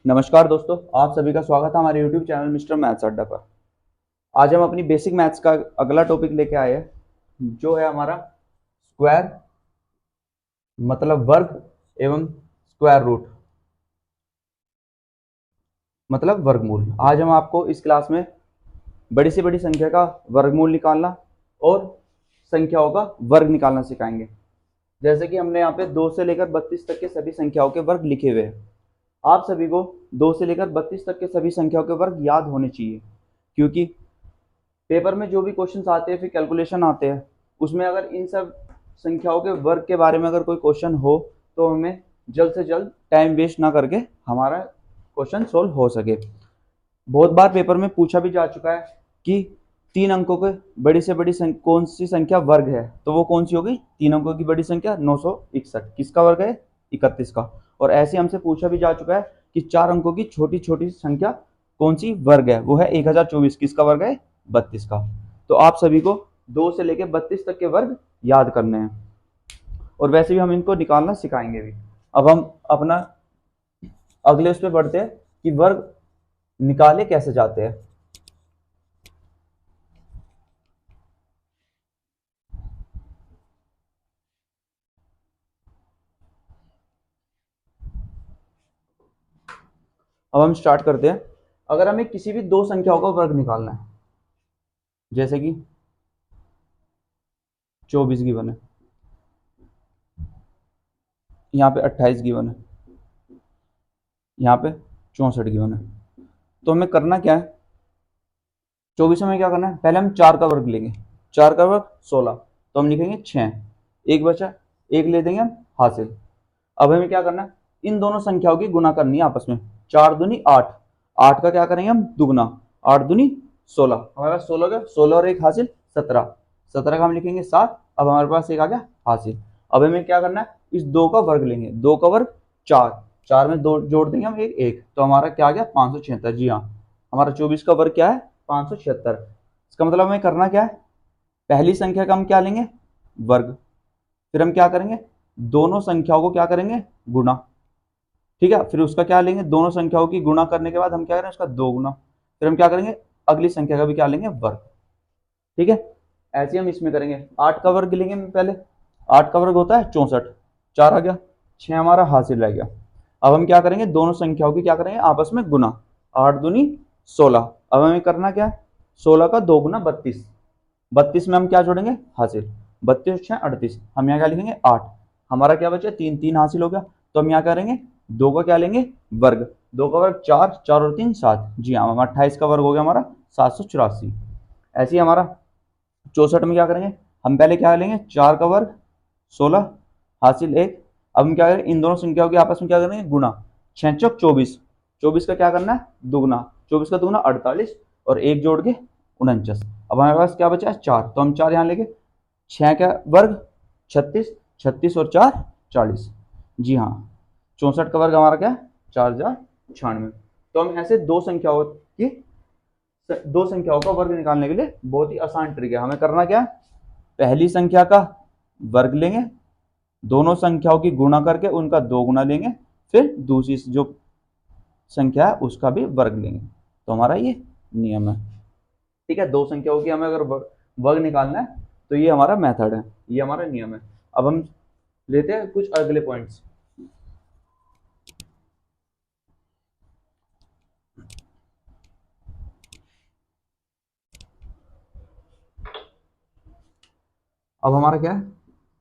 नमस्कार दोस्तों, आप सभी का स्वागत है हमारे YouTube चैनल मिस्टर मैथ्स अड्डा पर। आज हम अपनी बेसिक मैथ्स का अगला टॉपिक लेके आए हैं, जो है हमारा स्क्वायर मतलब वर्ग एवं स्क्वायर रूट मतलब वर्गमूल। आज हम आपको इस क्लास में बड़ी से बड़ी संख्या का वर्गमूल निकालना और संख्याओं का वर्ग निकालना सिखाएंगे। जैसे कि हमने यहाँ पे 2 से लेकर 32 तक के सभी संख्याओं के वर्ग लिखे हुए हैं। आप सभी को 2 से लेकर 32 तक के सभी संख्याओं के वर्ग याद होने चाहिए, क्योंकि पेपर में जो भी क्वेश्चंस आते हैं, फिर कैलकुलेशन आते हैं, उसमें अगर इन सब संख्याओं के वर्ग के बारे में अगर कोई क्वेश्चन हो तो हमें जल्द से जल्द टाइम वेस्ट ना करके हमारा क्वेश्चन सोल्व हो सके। बहुत बार पेपर में पूछा भी जा चुका है कि 3 अंकों के बड़ी से बड़ी कौन सी संख्या वर्ग है, तो वो कौन सी होगी? 3 अंकों की बड़ी संख्या 961। किसका वर्ग है? 31 का। और ऐसे हमसे पूछा भी जा चुका है कि 4 अंकों की छोटी छोटी संख्या कौन सी वर्ग है, वो है 1024। किसका वर्ग है? 32 का। तो आप सभी को 2 से लेकर 32 तक के वर्ग याद करने हैं, और वैसे भी हम इनको निकालना सिखाएंगे भी। अब हम अपना अगले उस पर बढ़ते हैं कि वर्ग निकाले कैसे जाते हैं। अब हम स्टार्ट करते हैं। अगर हमें किसी भी दो संख्याओं का वर्ग निकालना है, जैसे कि 24 गिवन है, यहाँ पे 28 गिवन है, यहाँ पे 64 गिवन है, तो हमें करना क्या है? 24 में क्या करना है? पहले हम 4 का वर्ग लेंगे। 4 का वर्ग 16, तो हम लिखेंगे 6। एक बचा, एक ले देंगे हम हासिल। अब हमें क्या करना है? इन दोनों संख्याओं की गुना करनी है आपस में। 4 दूनी 8, 8 का क्या करेंगे हम? दुगना। 8 दूनी 16, हमारे पास 16 का 16 और एक हासिल 17। 17 का हम लिखेंगे 7। अब हमारे पास एक आ गया हासिल। अब हमें क्या करना है? इस 2 का वर्ग लेंगे। 2 का वर्ग 4, 4 में 2 जोड़ देंगे हम, एक एक, तो हमारा क्या आ गया? 576। जी हाँ, हमारा 24 का वर्ग क्या है? 576। इसका मतलब हमें करना क्या है? पहली संख्या का हम क्या लेंगे? वर्ग। फिर हम क्या करेंगे? दोनों संख्याओं को क्या करेंगे? गुणा। ठीक है, फिर उसका क्या लेंगे? दोनों संख्याओं की गुणा करने के बाद हम क्या करें? उसका 2 गुना। फिर हम क्या करेंगे? अगली संख्या का भी क्या लेंगे? वर्ग। ठीक है, ऐसे हम इसमें करेंगे। 8 का वर्ग लेंगे पहले। 8 का वर्ग होता है 64। 4 आ गया, 6 हमारा हासिल रह गया। अब हम क्या करेंगे? दोनों संख्याओं की क्या करेंगे? आपस में गुना। 8 दूनी 16। अब हमें करना क्या है? 16 का 2 गुना 32। 32 में हम क्या जोड़ेंगे? हासिल। 32 6 38, हम यहाँ क्या लिखेंगे? 8। हमारा क्या बचा? 3 3 हासिल हो गया, तो हम यहाँ करेंगे 2 का क्या लेंगे? वर्ग। 2 का वर्ग 4, 4 और 3 7। जी हाँ, हमारा 28 का वर्ग हो गया हमारा 784। ऐसे ही हमारा 64 में क्या करेंगे? हम पहले क्या लेंगे? 4 का वर्ग 16 हासिल 1। अब हम क्या करेंगे? इन दोनों संख्याओं के आपस में क्या करेंगे? गुणा। 6 चौक 24। 24 का क्या करना है? दुगना। 24 का दुगना 48, और एक जोड़ के 49। अब हमारे पास क्या बचा है? 4, तो हम 4 यहाँ लेंगे। 6 का वर्ग 36, 36 और 4 40। जी हाँ, 64 का वर्ग हमारा क्या है? 4 4 96। तो हम ऐसे दो संख्याओं का वर्ग निकालने के लिए बहुत ही आसान ट्रिक है। हमें करना क्या है? पहली संख्या का वर्ग लेंगे, दोनों संख्याओं की गुणा करके उनका 2 गुना लेंगे, फिर दूसरी जो संख्या है उसका भी वर्ग लेंगे। तो हमारा ये नियम है। ठीक है, दो संख्याओं की हमें अगर वर्ग निकालना है तो ये हमारा मेथड है, ये हमारा नियम है। अब हम लेते हैं कुछ अगले पॉइंट्स। अब हमारा क्या है?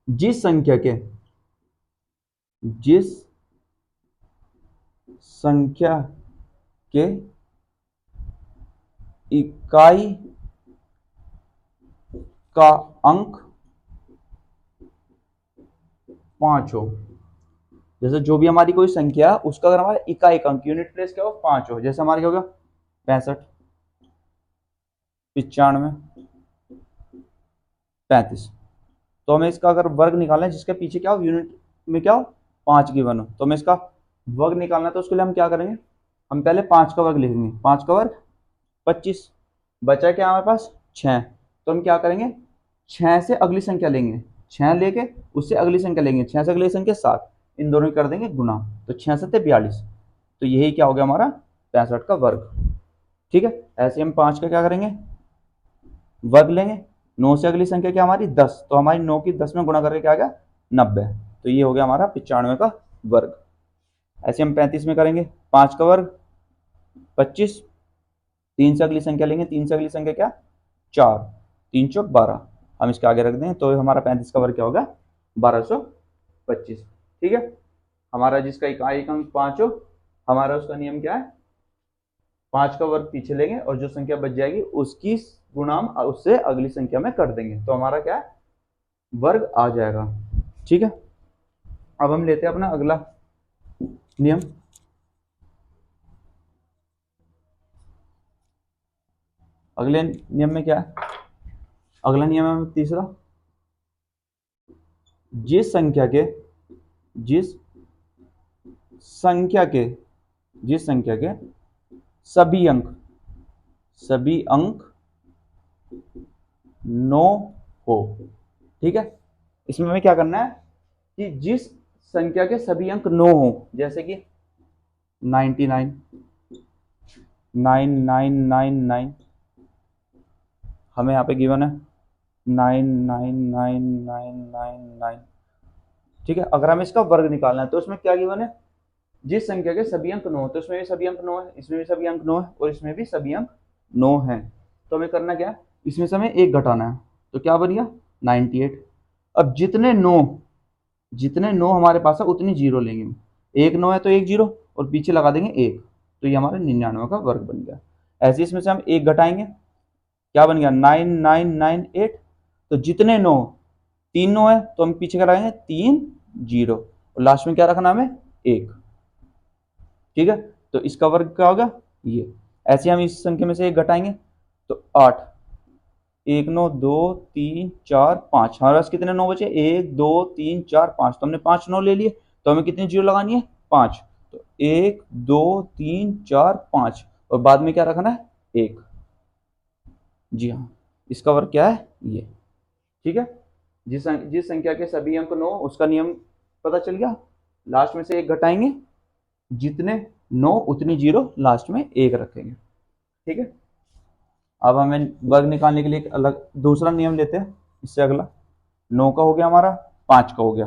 जिस संख्या के इकाई का अंक 5 हो, जैसे जो भी हमारी कोई संख्या है उसका अगर हमारा इकाई का अंक, यूनिट प्लेस क्या हो? 5 हो। जैसे हमारे क्या होगा? 65, 95, 35। तो हमें इसका अगर वर्ग निकालना है जिसके पीछे क्या हो? यूनिट में क्या हो? 5 गिवन हो, तो हमें इसका वर्ग निकालना है। तो उसके लिए हम क्या करेंगे? हम पहले 5 का वर्ग लिखेंगे। 5 का वर्ग 25। बचा क्या हमारे पास? 6। तो हम क्या करेंगे? 6 से अगली संख्या लेंगे। 6 लेके उससे अगली संख्या लेंगे। 6 से अगली संख्या 7, इन दोनों की कर देंगे गुना। तो 6 7 42। तो यही क्या हो गया हमारा 65 का वर्ग। ठीक है, ऐसे हम 5 का क्या करेंगे, वर्ग लेंगे। 9 से अगली संख्या क्या हमारी 10, तो हमारी 9 की 10 में गुणा करके क्या आ गया 90, तो ये हो गया हमारा 95 का वर्ग। ऐसे हम 35 में करेंगे, 5 का वर्ग 25, 3 से अगली संख्या लेंगे, 3 से अगली संख्या क्या 4, 3 चौक 12, हम इसके आगे रख दें तो हमारा 35 का वर्ग क्या होगा 1225। ठीक है, हमारा जिसका इकाई अंक 5 हो, हमारा उसका नियम क्या है, 5 का वर्ग पीछे लेंगे और जो संख्या बच जाएगी उसकी गुणाम उससे अगली संख्या में कर देंगे, तो हमारा क्या है वर्ग आ जाएगा। ठीक है, अब हम लेते हैं अपना अगला नियम। अगले नियम में क्या है, अगला नियम है तीसरा, जिस संख्या के जिस संख्या के जिस संख्या के सभी अंक 9 हो। ठीक है, इसमें हमें क्या करना है कि जिस संख्या के सभी अंक 9 हो, जैसे कि 99, 9999, हमें यहाँ पे गिवन है 999999। ठीक है, अगर हमें इसका वर्ग निकालना है तो उसमें क्या गिवन है, जिस संख्या के सभी अंक 9, तो इसमें भी सभी अंक 9 है, इसमें भी सभी अंक 9 है और इसमें भी सभी अंक 9 है। तो हमें करना क्या है, इसमें से हमें एक घटाना है, तो क्या बन गया 98। अब जितने 9 हमारे पास है उतनी जीरो लेंगे, एक 9 है तो एक जीरो और पीछे लगा देंगे एक, तो ये हमारा 99 का वर्ग बन गया। ऐसे इसमें से हम एक घटाएंगे, क्या बन गया 9998। तो जितने 9, 3 9 है तो हम पीछे क्या लगाएंगे 3 जीरो और लास्ट में क्या रखना हमें 1। ठीक है, तो इसका वर्ग क्या होगा ये। ऐसे हम इस संख्या में से एक घटाएंगे तो 8, 1 9 2 3 4 5, हमारे पास कितने 9 बचे 1 2 3 4 5, तो हमने 5 9 ले लिए, तो हमें कितनी जीरो लगानी है 5, तो 1 2 3 4 5 और बाद में क्या रखना है 1। जी हाँ, इसका वर्ग क्या है ये। ठीक है, जिस संख्या के सभी अंक 9, उसका नियम पता चल गया, लास्ट में से एक घटाएंगे, जितने 9 उतनी जीरो लास्ट में एक रखेंगे। ठीक है, अब हमें वर्ग निकालने के लिए एक अलग दूसरा नियम लेते हैं, इससे अगला 9 का हो गया हमारा, 5 का हो गया,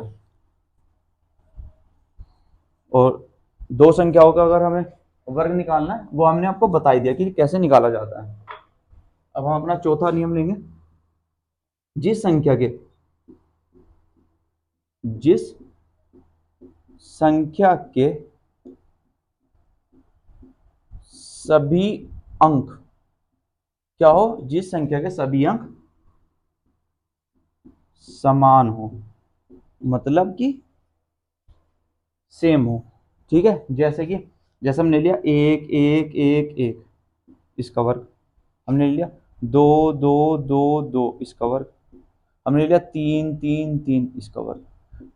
और दो संख्याओं का अगर हमें वर्ग निकालना है वो हमने आपको बता ही दिया कि कैसे निकाला जाता है। अब हम अपना चौथा नियम लेंगे, जिस संख्या के सभी अंक क्या हो, जिस संख्या के सभी अंक समान हो, मतलब कि सेम हो। ठीक है, जैसे हमने लिया 1 1 1 1, इसका वर्ग हमने लिया 2 2 2 2, इसका वर्ग हमने लिया 3 3 3, इसका वर्ग।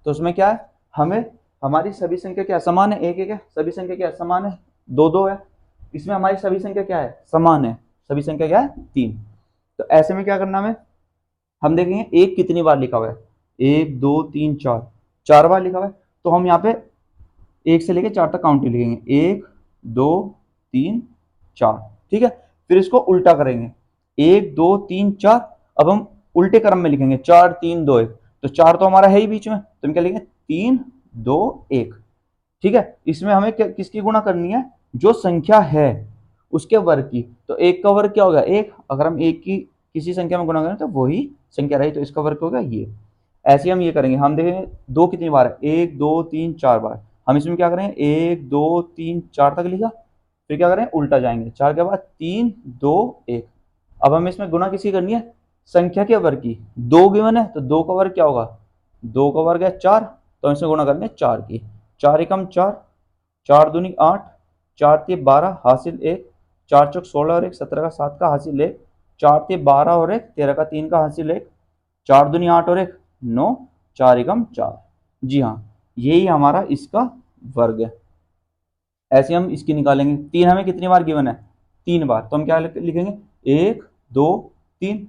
तो उसमें क्या है, हमें हमारी सभी संख्या क्या समान है, 1 1 है, सभी संख्या क्या समान है 2 2 है, इसमें हमारी सभी संख्या क्या है समान है, सभी संख्या क्या है 3। तो ऐसे में क्या करना हमें, हम देखेंगे एक कितनी बार लिखा हुआ है, 1 2 3 4, 4 बार लिखा हुआ है, तो हम यहाँ पे 1 से लेकर 4 तक काउंट लिखेंगे, 1 2 3 4। ठीक है, फिर इसको उल्टा करेंगे, 1 2 3 4, अब हम उल्टे क्रम में लिखेंगे 4 3 2 1, तो 4 तो हमारा है ही बीच में, तो हम क्या लिखेंगे 3 2 1। ठीक है, इसमें हमें किसकी गुणा करनी है, जो संख्या है उसके वर्ग की, तो एक का वर्ग क्या होगा 1, अगर हम एक की किसी संख्या में गुणा करें तो वही संख्या रही, तो इसका वर्ग होगा ये। ऐसे हम ये करेंगे, हम देखेंगे 2 कितनी बार है 1 2 3 4 बार, हम इसमें क्या करेंगे 1 2 3 4 तक लिखा, फिर क्या करें उल्टा जाएंगे 4 के बाद 3 2 1। अब हमें इसमें गुणा किसकी करनी है, संख्या के वर्ग की, 2 गिवन है तो 2 का वर्ग क्या होगा, 2 का वर्ग है 4, तो हम इसमें गुणा करेंगे 4 की, 4 एकम 4, 4 दूनी 8, 4 3 12 हासिल 1, 4 चौक 16 और 1 17 का 7 का हासिल 1, 4 3 12 और 1 13 का 3 का हासिल 1, 4 दूनी 8 और 1 9, 4 एकम 4। जी हाँ, यही हमारा इसका वर्ग है। ऐसे हम इसकी निकालेंगे, 3 हमें कितनी बार गिवन है 3 बार, तो हम क्या लिखेंगे 1 2 3।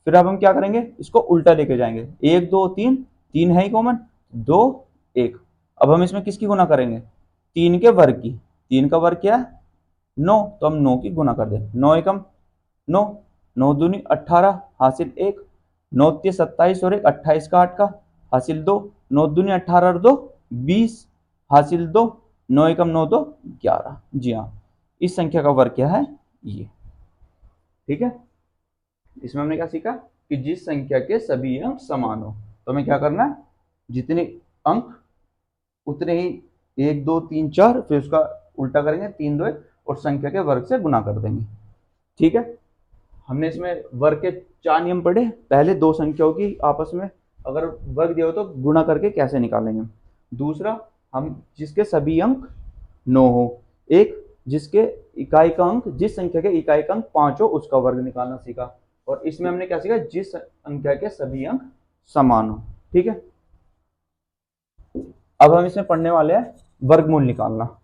फिर अब हम क्या करेंगे, इसको उल्टा लेके जाएंगे, 1 2 3, 3 है ही कॉमन, 2 1। अब हम इसमें किसकी गुना करेंगे 3 के वर्ग की, 3 का वर्ग क्या है 9, तो हम 9 की गुना कर दें। 9 एकम 9, 9 दूनी 18 हासिल 1, 9 तीय 27 और 1 28 का 8 का हासिल 2, 9 दूनी 18 और 2 20 हासिल 2, 9 एकम 9 2 11। जी हाँ, इस संख्या का वर्ग क्या है ये। ठीक है, इसमें हमने क्या सीखा कि जिस संख्या के सभी अंक समान हो, तो हमें क्या करना है, जितने अंक उतने ही 1 2 3 4, फिर उसका उल्टा करेंगे 3 2 1 और संख्या के वर्ग से गुना कर देंगे। ठीक है, हमने इसमें वर्ग के 4 नियम पढ़े। पहले दो संख्याओं की आपस में अगर वर्ग दिया हो तो गुणा करके कैसे निकालेंगे। दूसरा, हम जिसके सभी अंक 9 हो। एक, जिसके इकाई का अंक, जिस संख्या के इकाई का अंक 5 हो उसका वर्ग निकालना सीखा। और इसमें हमने क्या सीखा, जिस संख्या के सभी अंक समान हो। ठीक है, अब हम इसमें पढ़ने वाले हैं वर्गमूल निकालना,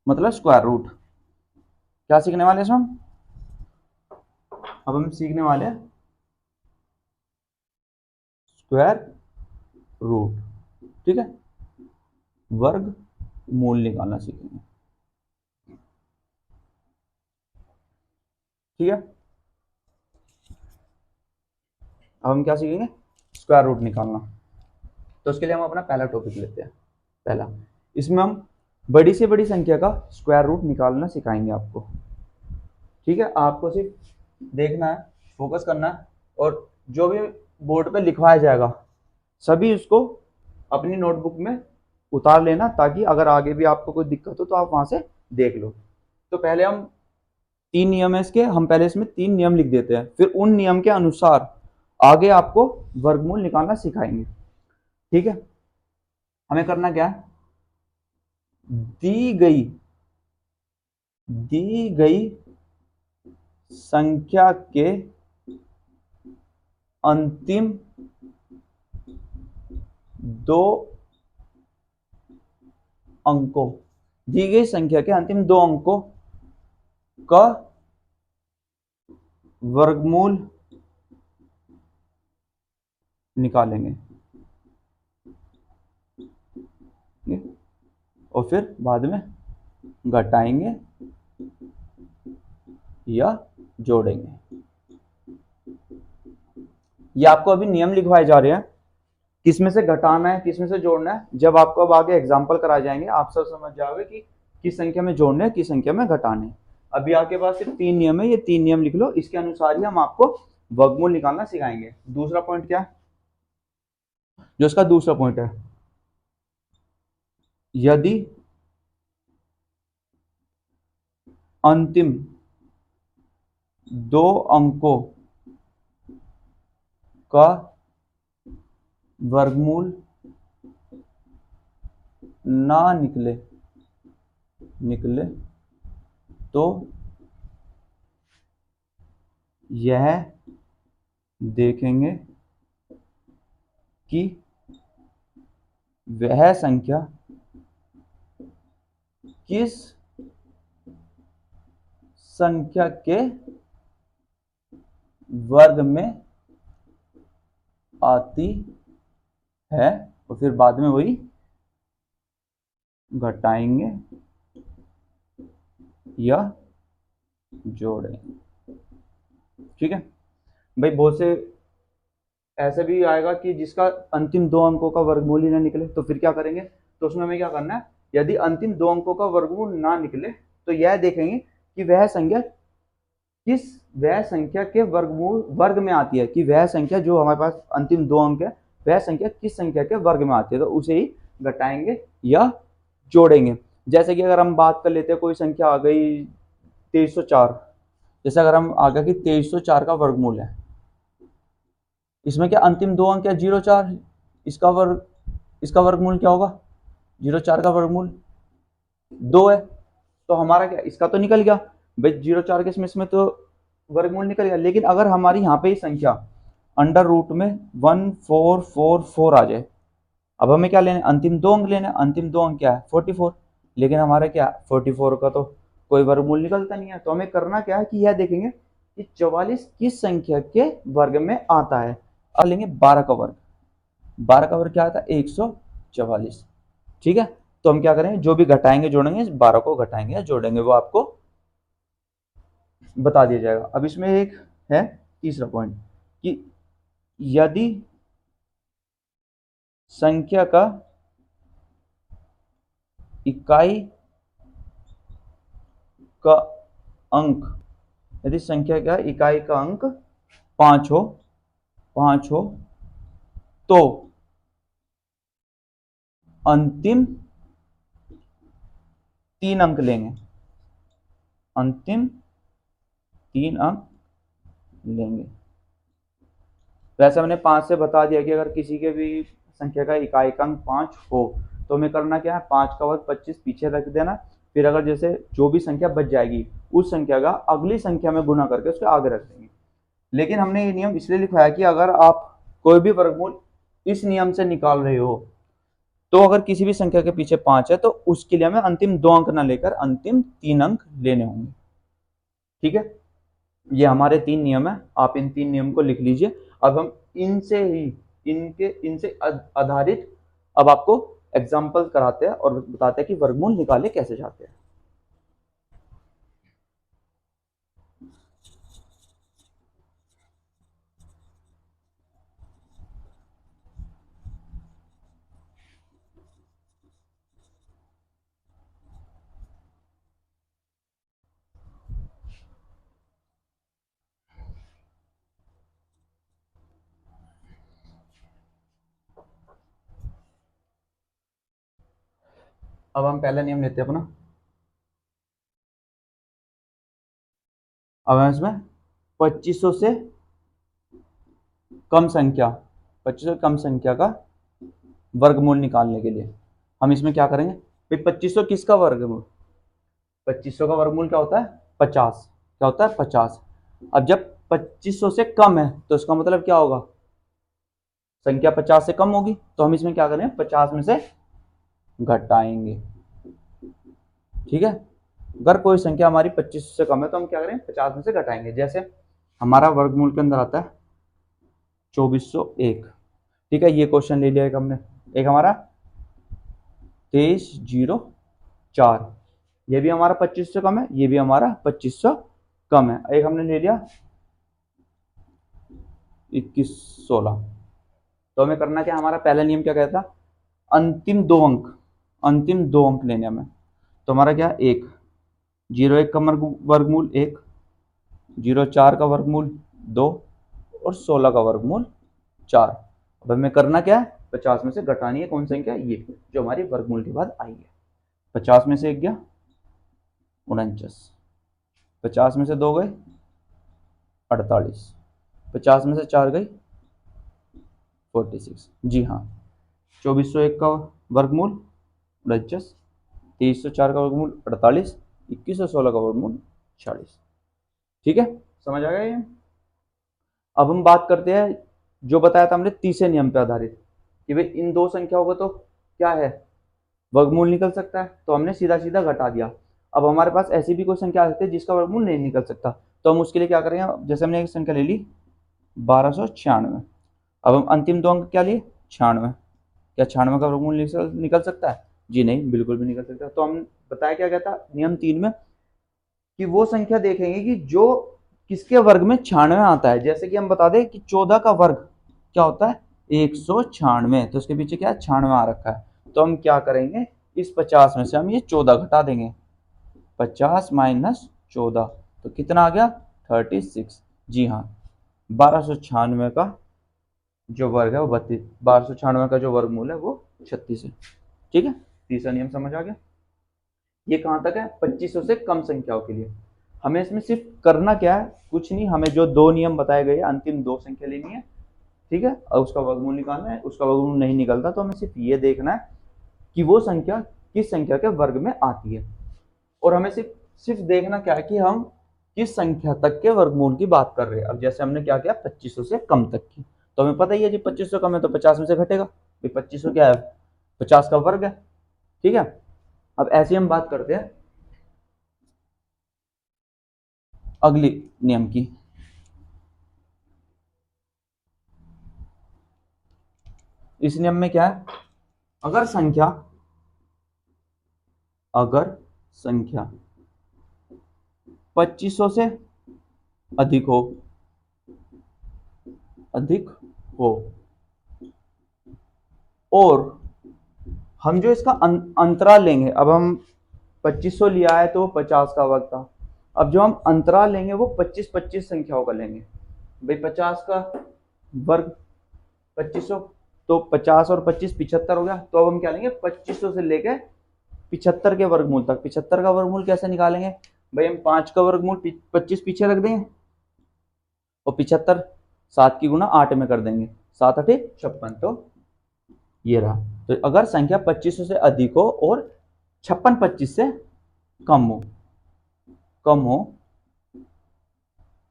मतलब स्क्वायर रूट। क्या सीखने वाले हैं इसमें हम? अब हम सीखने वाले हैं स्क्वायर रूट। ठीक है, वर्ग मूल निकालना सीखेंगे। ठीक है, अब हम क्या सीखेंगे, स्क्वायर रूट निकालना। तो उसके लिए हम अपना पहला टॉपिक लेते हैं। पहला, इसमें हम बड़ी से बड़ी संख्या का स्क्वायर रूट निकालना सिखाएंगे आपको। ठीक है, आपको सिर्फ देखना है, फोकस करना है, और जो भी बोर्ड पे लिखवाया जाएगा सभी उसको अपनी नोटबुक में उतार लेना, ताकि अगर आगे भी आपको कोई दिक्कत हो तो आप वहां से देख लो। तो पहले हम 3 नियम है इसके, हम पहले इसमें 3 नियम लिख देते हैं, फिर उन नियम के अनुसार आगे आपको वर्गमूल निकालना सिखाएंगे। ठीक है, हमें करना क्या है, दी गई संख्या के अंतिम 2 अंकों, दी गई संख्या के अंतिम 2 अंकों का वर्गमूल निकालेंगे और फिर बाद में घटाएंगे या जोड़ेंगे। ये आपको अभी नियम लिखवाए जा रहे हैं, किसमें से घटाना है किसमें से जोड़ना है। जब आपको अब आगे एग्जाम्पल कराए जाएंगे आप सब समझ जाओगे कि किस संख्या में जोड़ना है किस संख्या में घटाना है। अभी आपके पास सिर्फ 3 नियम है, ये 3 नियम लिख लो, इसके अनुसार ही हम आपको वर्गमूल निकालना सिखाएंगे। दूसरा पॉइंट क्या है, जो इसका दूसरा पॉइंट है, यदि अंतिम 2 अंकों का वर्गमूल ना निकले तो यह देखेंगे कि वह संख्या किस संख्या के वर्ग में आती है, और फिर बाद में वही घटाएंगे या जोड़ेंगे। ठीक है भाई, बहुत से ऐसे भी आएगा कि जिसका अंतिम 2 अंकों का वर्गमूल ही ना निकले, तो फिर क्या करेंगे, तो उसमें हमें क्या करना है, यदि अंतिम 2 अंकों का वर्गमूल ना निकले तो यह देखेंगे कि वह संख्या के वर्ग में आती है, कि वह संख्या जो हमारे पास अंतिम 2 अंक है वह संख्या किस संख्या के वर्ग में आती है, तो उसे ही घटाएंगे या जोड़ेंगे। जैसे कि अगर हम बात कर लेते हैं, कोई संख्या आ गई 2304, जैसे अगर हम आ गया कि 2304 का वर्गमूल है, इसमें क्या अंतिम 2 अंक है 04, इसका वर्गमूल क्या होगा, 04 का वर्गमूल 2 है, तो हमारा क्या, इसका तो निकल गया भाई, 04 के इसमें तो वर्गमूल निकल गया। लेकिन अगर हमारी यहाँ पे ये संख्या अंडर रूट में 1444 आ जाए, अब हमें क्या लेना है, अंतिम 2 अंक लेना है, अंतिम 2 अंक क्या है 44, लेकिन हमारा क्या 44 का तो कोई वर्गमूल निकलता नहीं है। तो हमें करना क्या है कि यह देखेंगे कि 44 किस संख्या के वर्ग में आता है। अब लेंगे 12 का वर्ग, 12 का वर्ग क्या आता है 144। ठीक है, तो हम क्या करेंगे, जो भी घटाएंगे जोड़ेंगे, 12 को घटाएंगे या जोड़ेंगे वो आपको बता दिया जाएगा। अब इसमें एक है तीसरा पॉइंट कि यदि संख्या का इकाई का अंक, यदि संख्या का इकाई का अंक 5 हो तो अंतिम 3 अंक लेंगे, अंतिम 3 अंक लेंगे। वैसे हमने 5 से बता दिया कि अगर किसी के भी संख्या का इकाई का अंक 5 हो तो हमें करना क्या है, 5 का वर्ग 25 पीछे रख देना, फिर अगर जैसे जो भी संख्या बच जाएगी उस संख्या का अगली संख्या में गुना करके उसके आगे रख देंगे। लेकिन हमने ये नियम इसलिए लिखवाया कि अगर आप कोई भी वर्गमूल इस नियम से निकाल रहे हो तो अगर किसी भी संख्या के पीछे 5 है तो उसके लिए हमें अंतिम 2 अंक ना लेकर अंतिम 3 अंक लेने होंगे। ठीक है, ये हमारे 3 नियम है, आप इन 3 नियम को लिख लीजिए। अब हम इनसे ही इनसे आधारित अब आपको एग्जाम्पल कराते हैं और बताते हैं कि वर्गमूल निकाले कैसे जाते हैं। अब हम पहला नियम लेते हैं अपना। अब हम इसमें 2500 से कम संख्या, 2500 कम संख्या का वर्गमूल निकालने के लिए हम इसमें क्या करेंगे भाई, 2500 किसका वर्गमूल, 2500 का वर्गमूल क्या होता है 50, क्या होता है 50। अब जब 2500 से कम है तो इसका मतलब क्या होगा, संख्या 50 से कम होगी, तो हम इसमें क्या करें 50 में से घटाएंगे। ठीक है, अगर कोई संख्या हमारी 25 से कम है तो हम क्या करें 50 में से घटाएंगे। जैसे हमारा वर्गमूल के अंदर आता है 2401। ठीक है, ये क्वेश्चन ले लिया एक हमने, एक हमारा 2304, ये भी हमारा 25 से कम है, ये भी हमारा 2500 कम है। एक हमने ले लिया 2116। तो हमें करना क्या, हमारा पहला नियम क्या कहता, अंतिम 2 अंक, अंतिम 2 अंक लेने हमें। तो हमारा क्या, 01 का वर्गमूल 1, 04 का वर्गमूल 2 और 16 का वर्गमूल 4। अब हमें करना क्या है, 50 में से घटानी है कौन संख्या, ये जो हमारी वर्गमूल के बाद आई है। 50 में से 1 गया 49, 50 में से 2 गए 48, 50 में से 4 गई 46। जी हाँ, 2401 का वर्गमूल 49, 2304 का वर्गमूल 48, 2116 का वर्गमूल 46। ठीक है, समझ आ गया ये। अब हम बात करते हैं जो बताया था हमने तीसरे नियम पर आधारित कि भाई इन दो संख्याओं को तो क्या है, वर्गमूल निकल सकता है, तो हमने सीधा सीधा घटा दिया। अब हमारे पास ऐसी भी कोई संख्या आ सकती है जिसका वर्गमूल नहीं निकल सकता, तो हम उसके लिए क्या करेंगे, जैसे हमने एक संख्या ले ली 1296। अब हम अंतिम 2 अंक क्या लिए 96, क्या 96 का वर्गमूल निकल सकता है, जी नहीं, बिल्कुल भी निकल सकता। तो हम बताया क्या कहता नियम 3 में कि वो संख्या देखेंगे कि जो किसके वर्ग में 96 आता है। जैसे कि हम बता दें कि 14 का वर्ग क्या होता है 196, तो उसके पीछे क्या है 96 आ रखा है। तो हम क्या करेंगे, इस 50 में से हम ये 14 घटा देंगे, 50 माइनस 14 तो कितना आ गया 36। जी हाँ, 1296 का जो वर्ग है वो 32, 1296 का जो वर्गमूल है वो 36 है। ठीक है, तीसरा नियम समझ आ गया। ये कहाँ तक है, 2500 से कम संख्याओं के लिए। हमें इसमें सिर्फ करना क्या है, कुछ नहीं, हमें जो 2 नियम बताए गए हैं अंतिम 2 संख्या लेनी है। ठीक है, और उसका वर्गमूल निकालना है। उसका वर्गमूल नहीं निकलता तो हमें सिर्फ ये देखना है कि वो संख्या किस संख्या के वर्ग में आती है, और हमें सिर्फ सिर्फ देखना क्या है कि हम किस संख्या तक के वर्गमूल की बात कर रहे हैं। अब जैसे हमने क्या किया 2500 से कम तक की, तो हमें पता ही है जी 2500 कम है तो 50 में से घटेगा, 2500 क्या है 50 का वर्ग है। ठीक है, अब ऐसे हम बात करते हैं अगली नियम की। इस नियम में क्या है, अगर संख्या अगर संख्या 2500 से अधिक हो, अधिक हो, और हम जो इसका अंतराल लेंगे, अब हम 2500 लिया है तो 50 का वर्ग था, अब जो हम अंतराल लेंगे वो 25-25 संख्याओं का लेंगे। भाई 50 का वर्ग 2500, तो 50 और 25 75 हो गया। तो अब हम क्या लेंगे, 2500 से लेके 75 के वर्गमूल तक। 75 का वर्गमूल कैसे निकालेंगे भाई, हम 5 का वर्गमूल 25 पीछे रख देंगे और 75 7 की गुना 8 में कर देंगे, 7 8 56। तो ये रहा। तो अगर संख्या 2500 से अधिक हो और 56 25 से कम हो,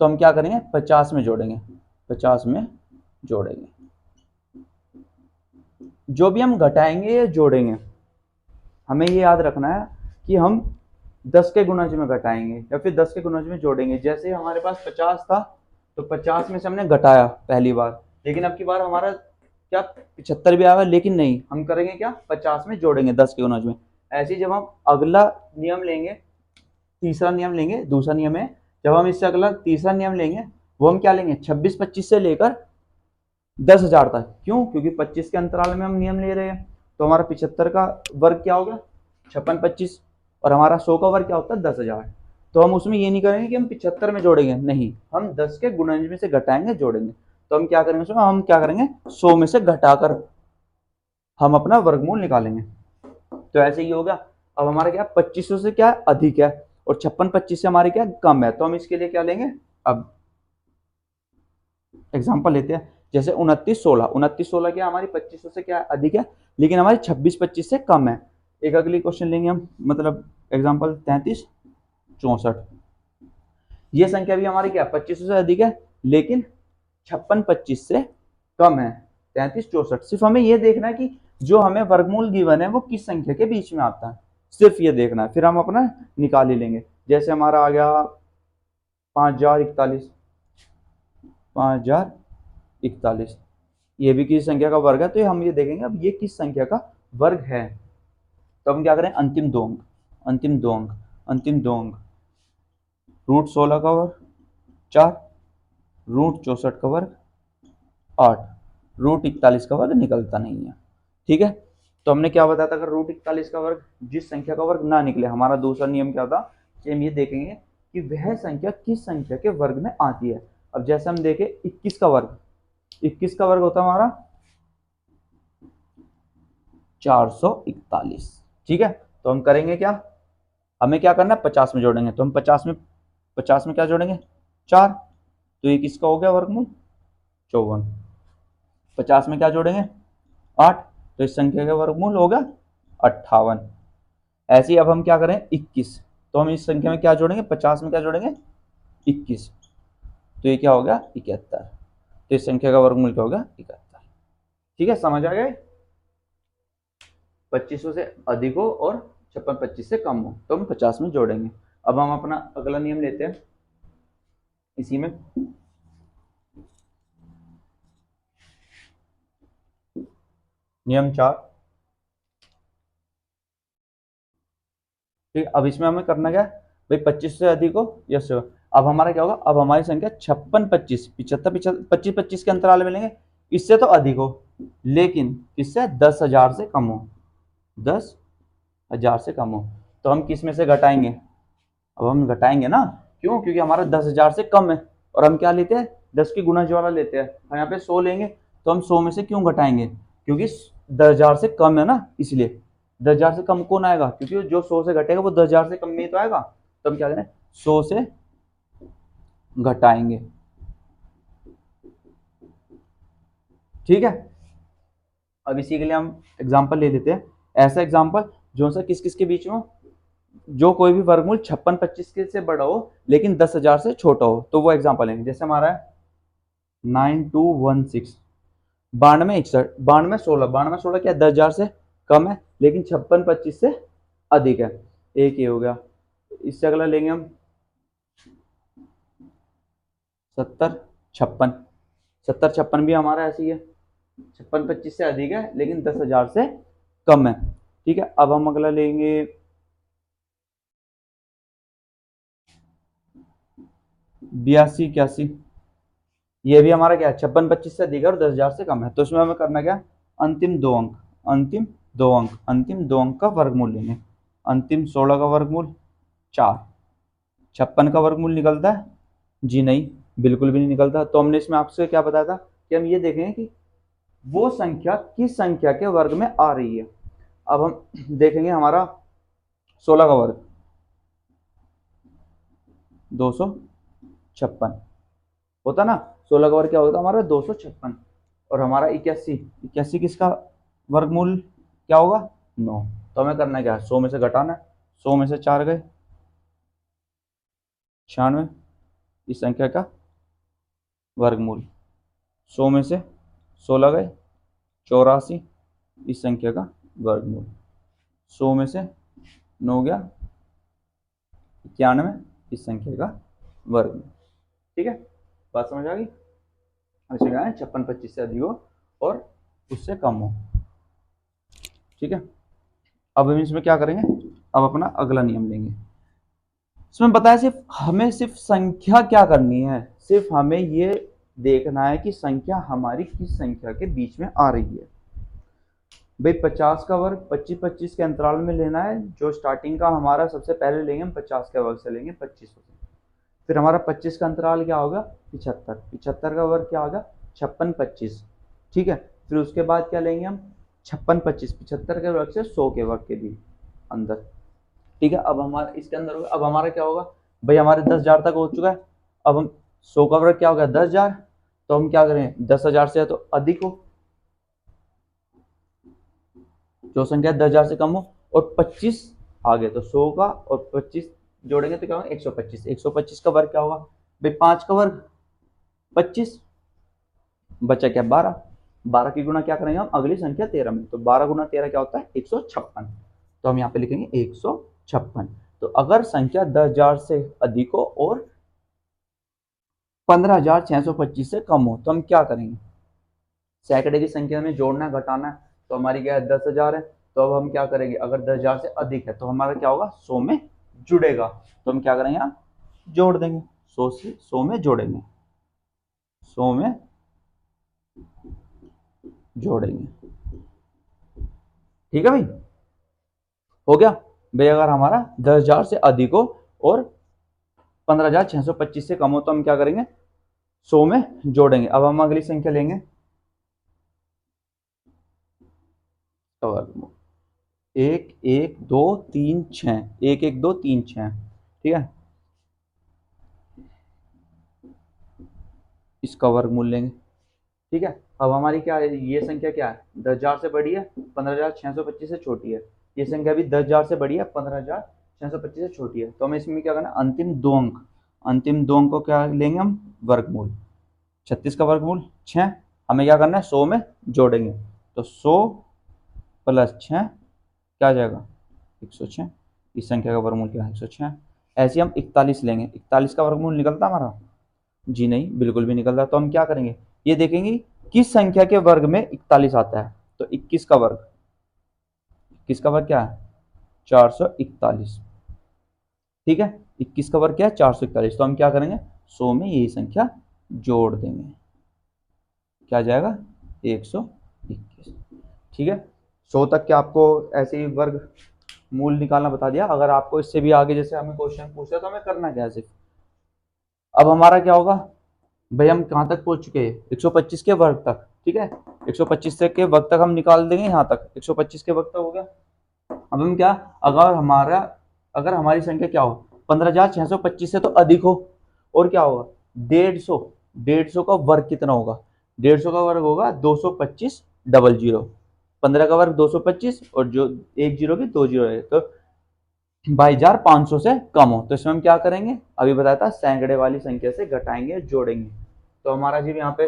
तो हम क्या करेंगे, 50 में जोड़ेंगे, 50 में जोड़ेंगे। जो भी हम घटाएंगे या जोड़ेंगे, हमें ये याद रखना है कि हम 10 के गुणज में घटाएंगे या फिर 10 के गुणज में जोड़ेंगे। जैसे हमारे पास 50 था तो 50 में से हमने घटाया पहली बार, लेकिन अब की बार हमारा क्या 75 भी आएगा, लेकिन नहीं, हम करेंगे क्या, 50 में जोड़ेंगे 10 के गुणज में। ऐसे ही जब हम अगला नियम लेंगे, तीसरा नियम लेंगे, दूसरा नियम है, जब हम इससे अगला तीसरा नियम लेंगे वो हम क्या लेंगे, 26 25 से लेकर 10,000 तक। क्यों, क्योंकि 25 के अंतराल में हम नियम ले रहे हैं। तो हमारा 75 का वर्ग क्या होगा, 56 25, और हमारा 100 का वर्ग क्या होता है, 10,000। तो हम उसमें ये नहीं करेंगे कि हम 75 में जोड़ेंगे, नहीं, हम 10 के गुणज में से घटाएंगे जोड़ेंगे। तो हम क्या करेंगे उसमें, हम क्या करेंगे, 100 में से घटाकर हम अपना वर्गमूल निकालेंगे। तो ऐसे ही होगा। अब हमारा क्या 2500 से क्या अधिक है और 56 25 से हमारे क्या कम है, तो हम इसके लिए क्या लेंगे, अब एग्जांपल लेते हैं। जैसे 29 16 क्या हमारी 2500 से क्या अधिक है, लेकिन हमारी 26 25 से कम है। एक अगली क्वेश्चन लेंगे हम, मतलब एग्जांपल 33 64। ये संख्या भी हमारी क्या 2500 से अधिक है, लेकिन 56 25 से कम है, 33 64। सिर्फ हमें ये देखना है कि जो हमें वर्गमूल गिवन है वो किस संख्या के बीच में आता है, सिर्फ ये देखना है, फिर हम अपना निकाल ही लेंगे। जैसे हमारा आ गया 5041, 5041, ये भी किस संख्या का वर्ग है, तो हम ये देखेंगे अब ये किस संख्या का वर्ग है। तो हम क्या करें, अंतिम दो अंक, अंतिम दो अंक, √16 का वर्ग 4, √64 का वर्ग 8, √41 का वर्ग निकलता नहीं है। ठीक है, तो हमने क्या बताया था, अगर √41 का वर्ग जिस संख्या का वर्ग ना निकले, हमारा दूसरा नियम क्या था कि हम ये देखेंगे कि वह संख्या किस संख्या के वर्ग में आती है। अब जैसे हम देखें 21 का वर्ग, 21 का वर्ग होता है हमारा 441। ठीक है, तो हम करेंगे क्या, हमें क्या करना है 50 में जोड़ेंगे, तो हम 50 में क्या जोड़ेंगे 4, तो ये किसका हो गया वर्गमूल 54। 50 में क्या जोड़ेंगे 8, तो इस संख्या का वर्गमूल हो गया 58। ऐसे ही अब हम क्या करें 21, तो हम इस संख्या में क्या जोड़ेंगे 50 में क्या जोड़ेंगे 21, तो ये क्या हो गया 71, तो इस संख्या का वर्गमूल क्या हो गया 71। ठीक है, समझ आ गए, 2500 से अधिक हो और 56 25 से कम हो तो हम 50 में जोड़ेंगे। अब हम अपना अगला नियम लेते हैं इसी में। नियम 4। ठीक है, अब इसमें हमें करना क्या है भाई, 25 से अधिक हो या से हो। अब हमारा क्या होगा, अब हमारी संख्या 56 25 75 25 25 के अंतराल में लेंगे, इससे तो अधिक हो, लेकिन इससे 10,000 से कम हो, 10,000 से कम हो, तो हम किस में से घटाएंगे, अब हम घटाएंगे ना, क्यों, क्योंकि हमारा 10,000 से कम है और हम क्या लेते हैं 10 की गुणज वाला लेते हैं, हम यहाँ पे 100 लेंगे, तो हम 100 में से क्यों घटाएंगे, क्योंकि 10,000 से कम है ना, इसलिए 10,000 से कम कौन आएगा, क्योंकि जो 100 से घटेगा वो 10,000 से कम में ही तो आएगा, तो हम क्या करें 100 से घटाएंगे। ठीक है, अब इसी के लिए हम एग्जाम्पल ले लेते हैं, ऐसा एग्जाम्पल जो सा किस किस के बीच में, जो कोई भी वर्गमूल 56 25 के से बड़ा हो लेकिन 10,000 से छोटा हो, तो वो एग्जाम्पल लेंगे। जैसे हमारा है 9216, 9261, 9216 क्या 10,000 से कम है लेकिन 56 25 से अधिक है, एक ये हो गया। इससे अगला लेंगे हम 70 56, 70 56 भी हमारा ऐसे ही है, 56 25 से अधिक है लेकिन 10,000 से कम है। ठीक है, अब हम अगला लेंगे 82 81, ये भी हमारा क्या है 56 25 से अधिक है और 10,000 से कम है। तो इसमें हमें करना क्या, अंतिम दो अंक, अंतिम दो अंक, अंतिम दो अंक का वर्गमूल लेंगे। अंतिम 16 का वर्गमूल 4, 56 का वर्गमूल निकलता है, जी नहीं, बिल्कुल भी नहीं निकलता। तो हमने इसमें आपसे क्या बताया था कि हम ये देखेंगे कि वो संख्या किस संख्या के वर्ग में आ रही है। अब हम देखेंगे हमारा 16 का वर्ग 256 होता ना, 16 का वर्ग क्या होता है हमारा 256, और हमारा 81, 81 किसका वर्गमूल क्या होगा 9। तो हमें करना क्या है, 100 में से घटाना है, 100 में से 4 गए 96, इस संख्या का वर्गमूल, 100 में से 16 गए 84, इस संख्या का वर्गमूल, 100 में से 9 गया 91, इस संख्या का वर्गमूल। ठीक है, बात समझ आ गई। ऐसे क्या है 56 25 से अधिक हो और उससे कम हो। ठीक है, अब हम इसमें क्या करेंगे, अब अपना अगला नियम लेंगे। इसमें बताया सिर्फ हमें सिर्फ संख्या क्या करनी है, सिर्फ हमें ये देखना है कि संख्या हमारी किस संख्या के बीच में आ रही है। भाई 50 का वर्ग 25 25 के अंतराल में लेना है। जो स्टार्टिंग का हमारा सबसे पहले लेंगे हम 50 के वर्ग से लेंगे 25 से, फिर हमारा 25 का अंतराल क्या होगा 75, 75 का वर्ग क्या होगा 56 25। ठीक है, फिर उसके बाद क्या लेंगे हम 56 25 75 के वर्ग से 100 के वर्ग के भी अंदर। ठीक है, अब हमारा इसके अंदर होगा, अब हमारा क्या होगा भाई हमारे 10,000 तक हो चुका है। अब हम 100 का वर्ग क्या होगा 10,000, तो हम क्या करें 10,000 से तो अधिक हो, जो संख्या 10,000 से कम हो, और 25 आगे तो 100 का और 25 जोड़ेंगे तो क्या होगा 125, 125 का वर्ग क्या होगा भाई 5 का वर्ग 25, बचा क्या 12, 12 की गुणा क्या करेंगे हम अगली संख्या 13 में, तो 12 गुणा 13 क्या होता है 156। तो हम यहाँ पे लिखेंगे 156। तो अगर संख्या 10,000 से अधिक हो और 15,625 से कम हो तो हम क्या करेंगे, सैकड़े की संख्या में जोड़ना है घटाना है। तो हमारी क्या है 10,000 है, तो अब हम क्या करेंगे अगर 10,000 से अधिक है तो हमारा क्या होगा 100 में जुड़ेगा, तो हम क्या करेंगे यहाँ जोड़ देंगे, 100 से 100 में जोड़ेंगे, 100 में जोड़ेंगे। ठीक है भाई, हो गया भाई। अगर हमारा 10,000 से अधिक हो और 15,625 से कम हो तो हम क्या करेंगे 100 में जोड़ेंगे। अब हम अगली संख्या लेंगे, एक एक दो तीन छः, एक एक दो तीन छः। ठीक है, इसका वर्गमूल लेंगे। ठीक है, अब हमारी क्या है ये संख्या क्या है 10,000 से बड़ी है 15,625 से छोटी है, ये संख्या भी 10,000 से बड़ी है 15,625 से छोटी है। तो हमें इसमें क्या करना है अंतिम दो अंक, अंतिम दो अंक को क्या लेंगे हम वर्गमूल, 36 का वर्गमूल 6, हमें क्या करना है 100 में जोड़ेंगे, तो 100 प्लस 6 क्या आ जाएगा 106, इस संख्या का वर्गमूल क्या है 106। ऐसे हम 41 लेंगे, 41 का वर्गमूल निकलता हमारा, जी नहीं बिल्कुल भी निकलता। तो हम क्या करेंगे ये देखेंगे किस संख्या के वर्ग में 41 आता है, तो 21 का वर्ग, 21 का वर्ग क्या है 441। ठीक है, 21 का वर्ग क्या है 441, तो हम क्या करेंगे 100 में यही संख्या जोड़ देंगे, क्या आ जाएगा 121। ठीक है, 100 तक के आपको ऐसे ही वर्ग मूल निकालना बता दिया। अगर आपको इससे भी आगे जैसे हमें क्वेश्चन पूछा तो हमें करना क्या है सिर्फ, अब हमारा क्या होगा भाई हम कहाँ तक पहुंच चुके हैं 125 के वर्ग तक। ठीक है, 125 के वर्ग तक हम निकाल देंगे, यहाँ तक 125 के वर्ग तक हो गया। अब हम क्या, अगर हमारी संख्या क्या हो 15,625 से तो अधिक हो, और क्या होगा 150, 150 का वर्ग कितना होगा 150 का वर्ग होगा 225 डबल जीरो, 15 का वर्ग 225 और जो एक जीरो की दो जीरो है, तो 22,500 से कम हो। तो इसमें हम क्या करेंगे अभी बताया था सैकड़े वाली संख्या से घटाएंगे जोड़ेंगे। तो हमारा जी यहाँ पे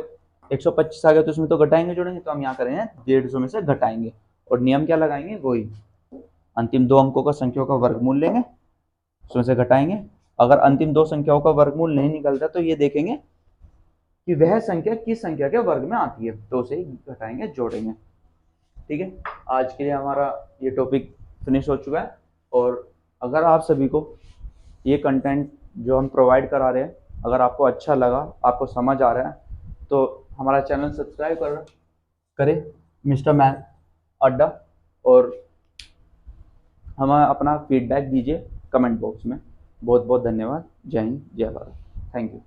125 आ गया, तो इसमें तो घटाएंगे जोड़ेंगे, तो हम यहाँ करेंगे 150 में से घटाएंगे, और नियम क्या लगाएंगे वही, अंतिम दो अंकों का संख्याओं का वर्गमूल लेंगे उसमें से घटाएंगे। अगर अंतिम दो संख्याओं का वर्गमूल नहीं निकलता तो ये देखेंगे कि वह संख्या किस संख्या के वर्ग में आती है, तो उसे घटाएंगे जोड़ेंगे। ठीक है, आज के लिए हमारा ये टॉपिक फिनिश हो चुका है। और अगर आप सभी को ये कंटेंट जो हम प्रोवाइड करा रहे हैं अगर आपको अच्छा लगा, आपको समझ आ रहा है तो हमारा चैनल सब्सक्राइब करें मिस्टर मैथ अड्डा, और हमें अपना फीडबैक दीजिए कमेंट बॉक्स में। बहुत बहुत धन्यवाद। जय हिंद, जय भारत। Thank you.